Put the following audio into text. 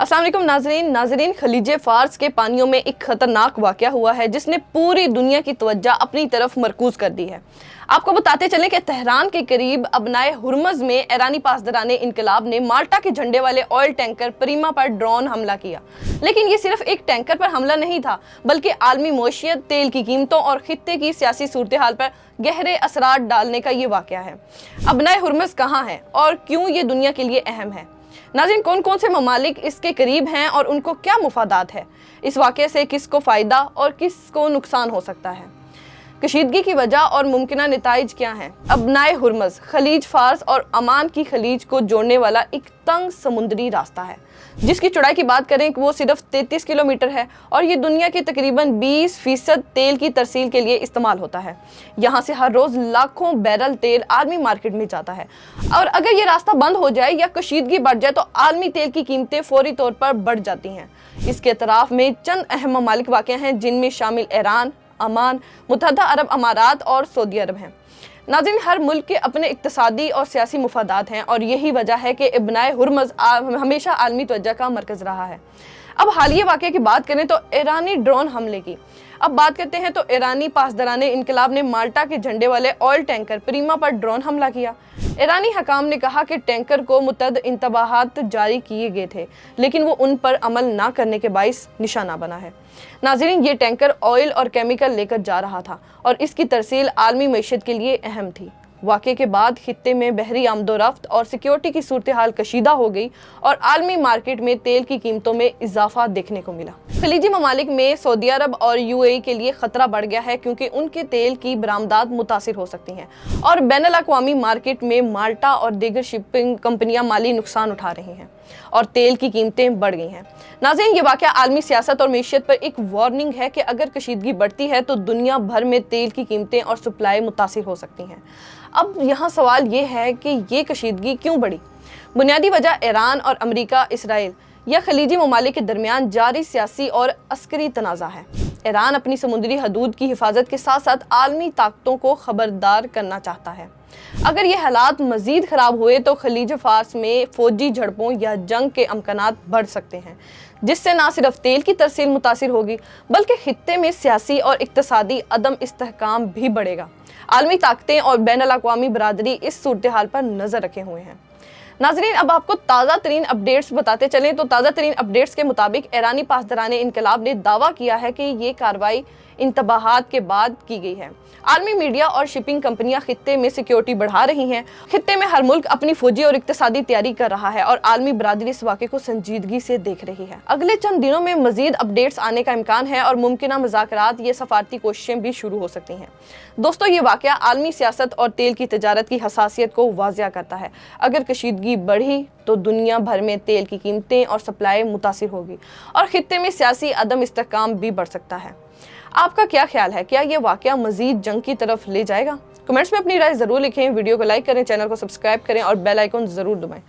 अस्सलाम वालेकुम नाज़रीन, खलीज फ़ार्स के पानियों में एक ख़तरनाक वाक़या हुआ है जिसने पूरी दुनिया की तवज्जो अपनी तरफ मरकूज़ कर दी है। आपको बताते चलें कि तेहरान के करीब अबनाए हुर्मज़ में ईरानी पासदाराने इनकलाब ने माल्टा के झंडे वाले ऑयल टैंकर प्रीमा पर ड्रोन हमला किया। लेकिन ये सिर्फ एक टैंकर पर हमला नहीं था, बल्कि आलमी मईशत, तेल की कीमतों और खित्ते की सियासी सूरत हाल पर गहरे असरात डालने का ये वाक़या है। अबनाए हुर्मज़ कहाँ है और क्यों ये दुनिया के लिए अहम है? नाज़रीन, कौन कौन से ममालिक इसके करीब हैं और उनको क्या मुफादात है? इस वाक़े से किसको फ़ायदा और किसको नुकसान हो सकता है? कशीदगी की वजह और मुमकिना नताइज क्या हैं? अबनाए हुर्मज़ खलीज फ़ार्स और अमान की खलीज को जोड़ने वाला एक तंग समुद्री रास्ता है, जिसकी चौड़ाई की बात करें कि वो सिर्फ 33 किलोमीटर है और ये दुनिया के तकरीबन 20% तेल की तरसील के लिए इस्तेमाल होता है। यहाँ से हर रोज़ लाखों बैरल तेल आलमी मार्केट में जाता है और अगर ये रास्ता बंद हो जाए या कशीदगी बढ़ जाए तो आलमी तेल की कीमतें फौरी तौर पर बढ़ जाती हैं। इसके अतराफ में चंद अहम ममालिक वाक़ हैं, जिनमें शामिल ईरान, अमान, मुत्तहदा अरब अमारात और सऊदी अरब हैं। नाज़रीन, हर मुल्क के अपने इक़्तिसादी और सियासी मुफादात हैं और यही वजह है कि अबनाए हुर्मज़ हमेशा आलमी तवज्जो का मरकज़ रहा है। अब हालिया वाक़े की बात करें तो ईरानी ड्रोन हमले की। अब बात करते हैं तो ईरानी पासदाराने इनकलाब ने माल्टा के झंडे वाले ऑयल टैंकर प्रीमा पर ड्रोन हमला किया। ईरानी हकाम ने कहा कि टैंकर को मुतअद्दिद इंतबाहात जारी किए गए थे, लेकिन वो उन पर अमल ना करने के बाइस निशाना बना है। नाज़रीन, ये टैंकर ऑयल और केमिकल लेकर जा रहा था और इसकी तरसील आलमी मईशत के लिए अहम थी। वाक़े के बाद खित्ते में बहरी आमदोरफ्त और सिक्योरिटी की सूरत हाल कशीदा हो गई और आलमी मार्केट में तेल की कीमतों में इजाफा देखने को मिला। खलीजी ममालिक में सऊदी अरब और UAE के लिए ख़तरा बढ़ गया है, क्योंकि उनके तेल की बरामदात मुतासिर हो सकती हैं और बैनुल अक़वामी मार्केट में माल्टा और दीगर शिपिंग कंपनियां माली नुकसान उठा रही हैं और तेल की कीमतें बढ़ गई हैं। नाज़रीन, ये वाक़या आलमी सियासत और मईशत पर एक वार्निंग है कि अगर कशीदगी बढ़ती है तो दुनिया भर में तेल की कीमतें और सप्लाई मुतासिर हो सकती हैं। अब यहाँ सवाल ये है कि ये कशीदगी क्यों बढ़ी? बुनियादी वजह ईरान और अमेरिका, इसराइल या खलीजी ममालिक के दरमियान जारी सियासी और अस्करी तनाज़ा है। ईरान अपनी समुद्री हदूद की हिफाजत के साथ साथ आलमी ताकतों को खबरदार करना चाहता है। अगर ये हालात मज़ीद ख़राब हुए तो खलीज फ़ार्स में फ़ौजी झड़पों या जंग के अमकानात बढ़ सकते हैं, जिससे न सिर्फ तेल की तरसील मुतासिर होगी, बल्कि खित्ते में सियासी और इक़्तिसादी अदम इस्तेहकाम भी बढ़ेगा। आलमी ताकतें और बैनुल अक़वामी बरादरी इस सूरत हाल पर नज़र रखे हुए हैं। नाज़रीन, अब आपको ताज़ा तरीन अपडेट्स बताते चलें तो ताज़ा तरीन अपडेट्स के मुताबिक ईरानी पासदाराने इनकलाब ने दावा किया है कि ये कार्रवाई इंतबाहात के बाद की गई है। आलमी मीडिया और शिपिंग कंपनियां खित्ते में सिक्योरिटी बढ़ा रही हैं। खित्ते में हर मुल्क अपनी फौजी और इक़्तिसादी तैयारी कर रहा है और आलमी बरादरी इस वाक़े को संजीदगी से देख रही है। अगले चंद दिनों में मज़ीद अपडेट्स आने का इम्कान है और मुमकिना मुज़ाकरात ये सफारती कोशिशें भी शुरू हो सकती हैं। दोस्तों, ये वाक़या आलमी सियासत और तेल की तजारत की हसासियत को वाज़िया करता है। अगर कशीदगी बढ़ी तो दुनिया भर में तेल की कीमतें और सप्लाई मुतासिर होगी और खित्ते में सियासी अदम इस्तेहकाम भी बढ़ सकता है। आपका क्या ख्याल है? क्या ये वाक़या मज़ीद जंग की तरफ ले जाएगा? कमेंट्स में अपनी राय ज़रूर लिखें, वीडियो को लाइक करें, चैनल को सब्सक्राइब करें और बेल आइकन ज़रूर दबाएं।